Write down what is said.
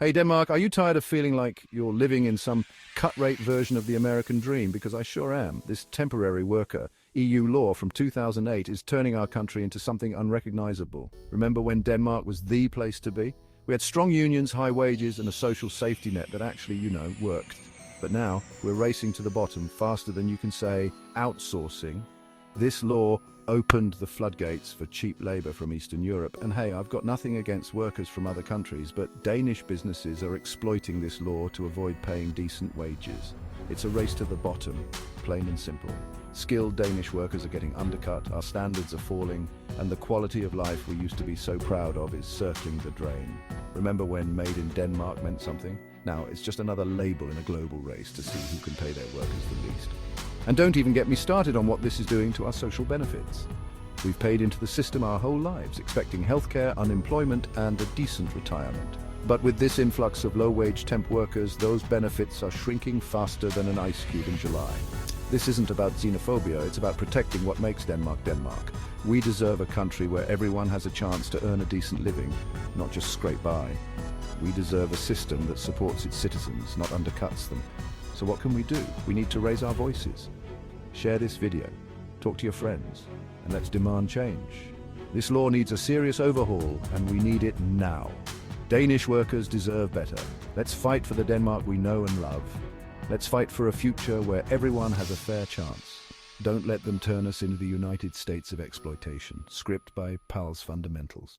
Hey Denmark, are you tired of feeling like you're living in some cut-rate version of the American dream? Because I sure am. This temporary worker EU law from 2008 is turning our country into something unrecognizable. Remember when Denmark was the place to be? We had strong unions, high wages, and a social safety net that actually, worked. But now we're racing to the bottom faster than you can say outsourcing. This law opened the floodgates for cheap labor from Eastern Europe. And hey, I've got nothing against workers from other countries, but Danish businesses are exploiting this law to avoid paying decent wages. It's a race to the bottom, plain and simple. Skilled Danish workers are getting undercut, our standards are falling, and the quality of life we used to be so proud of is circling the drain. Remember when made in Denmark meant something? Now it's just another label in a global race to see who can pay their workers the least. And don't even get me started on what this is doing to our social benefits. We've paid into the system our whole lives, expecting healthcare, unemployment, and a decent retirement. But with this influx of low-wage temp workers, those benefits are shrinking faster than an ice cube in July. This isn't about xenophobia, it's about protecting what makes Denmark Denmark. We deserve a country where everyone has a chance to earn a decent living, not just scrape by. We deserve a system that supports its citizens, not undercuts them. So what can we do? We need to raise our voices. Share this video, talk to your friends, and let's demand change. This law needs a serious overhaul, and we need it now. Danish workers deserve better. Let's fight for the Denmark we know and love. Let's fight for a future where everyone has a fair chance. Don't let them turn us into the United States of exploitation. Script by Pal's Fundamentals.